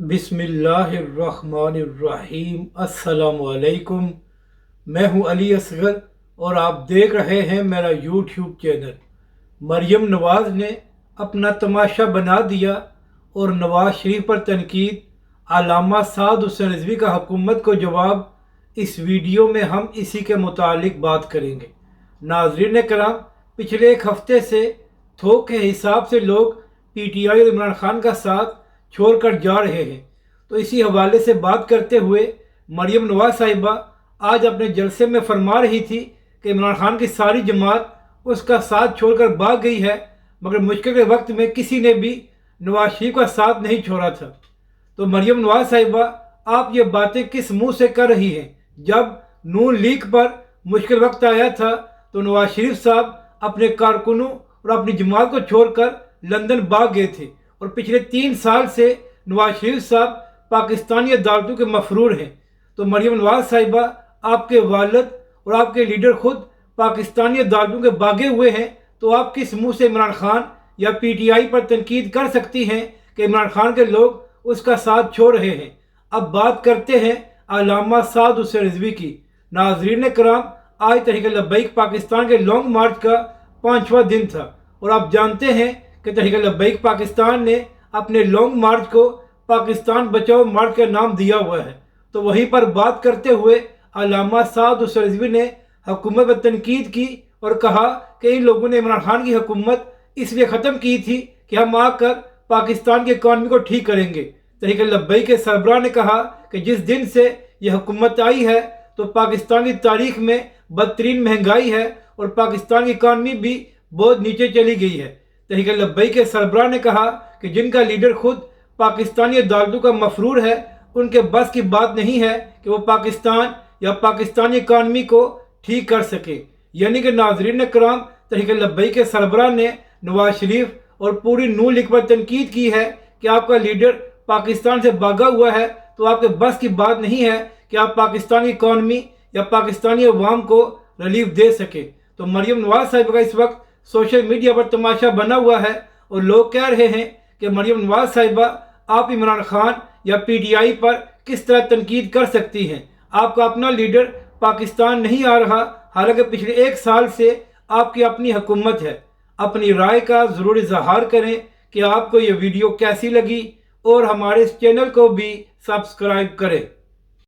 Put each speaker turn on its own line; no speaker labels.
बिस्मिल्लाहिर्रहमानिर्रहीम। अस्सलामुअलैकुम। मैं हूं अली असगर और आप देख रहे हैं मेरा यूट्यूब चैनल। मरियम नवाज़ ने अपना तमाशा बना दिया और नवाज शरीफ पर तनकीद। अल्लामा साद हुसैन रिजवी का हुकूमत को जवाब। इस वीडियो में हम इसी के मुतालिक बात करेंगे। नाज़रीन कराम, पिछले एक हफ्ते से थोक के हिसाब से लोग PTI और इमरान खान का साथ छोड़कर जा रहे हैं। तो इसी हवाले से बात करते हुए मरियम नवाज साहिबा आज अपने जलसे में फरमा रही थी कि इमरान खान की सारी जमात उसका साथ छोड़कर भाग गई है, मगर मुश्किल के वक्त में किसी ने भी नवाज शरीफ का साथ नहीं छोड़ा था। तो मरियम नवाज साहिबा, आप ये बातें किस मुंह से कर रही हैं? जब नून लीग पर मुश्किल वक्त आया था तो नवाज शरीफ साहब अपने कारकुनों और अपनी जमात को छोड़कर लंदन भाग गए थे और पिछले 3 साल से नवाज शरीफ साहब पाकिस्तानी अदालतों के मफरूर हैं। तो मरियम नवाज साहिबा, आपके वालिद और आपके लीडर खुद पाकिस्तानी अदालतों के भागे हुए हैं, तो आप किस मुंह से इमरान खान या PTI पर तनकीद कर सकती हैं कि इमरान खान के लोग उसका साथ छोड़ रहे हैं? अब बात करते हैं अल्लामा साद हुसैन रिजवी की। नाज़रीन कराम, आज तहरीक लब्बैक पाकिस्तान के लॉन्ग मार्च का 5वां दिन था और आप जानते हैं कि तहरीक लब्बैक पाकिस्तान ने अपने लॉन्ग मार्च को पाकिस्तान बचाओ मार्च का नाम दिया हुआ है। तो वहीं पर बात करते हुए अल्लामा साद हुसैन रिजवी ने हुकूमत पर तनकीद की और कहा कि इन लोगों ने इमरान खान की हुकूमत इसलिए ख़त्म की थी कि हम आकर पाकिस्तान की इकॉनमी को ठीक करेंगे। तहरीक लब्बैक के सरबराह ने कहा कि जिस दिन से यह हुकूमत आई है तो पाकिस्तान की तारीख में बदतरीन महंगाई है और पाकिस्तान की इकॉनमी भी बहुत नीचे चली गई है। तहरीक लब्बैक के सरबराह ने कहा कि जिनका लीडर खुद पाकिस्तानी अदालतों का मफरूर है, उनके बस की बात नहीं है कि वो पाकिस्तान या पाकिस्तानी इकॉनमी को ठीक कर सके। यानी कि नाज़रीन कराम, तहरीक लब्बैक के सरबराह ने नवाज शरीफ और पूरी नून लीग पर तनकीद की है कि आपका लीडर पाकिस्तान से भागा हुआ है, तो आपके बस की बात नहीं है कि आप पाकिस्तानी इकॉनमी या पाकिस्तानी अवाम को रिलीफ दे सके। तो मरियम नवाज साहिब का इस वक्त सोशल मीडिया पर तमाशा बना हुआ है और लोग कह रहे हैं कि मरियम नवाज साहिबा, आप इमरान खान या PTI पर किस तरह तनकीद कर सकती हैं? आपका अपना लीडर पाकिस्तान नहीं आ रहा, हालांकि पिछले 1 साल से आपकी अपनी हुकूमत है। अपनी राय का ज़रूर इजहार करें कि आपको ये वीडियो कैसी लगी और हमारे इस चैनल को भी सब्सक्राइब करें।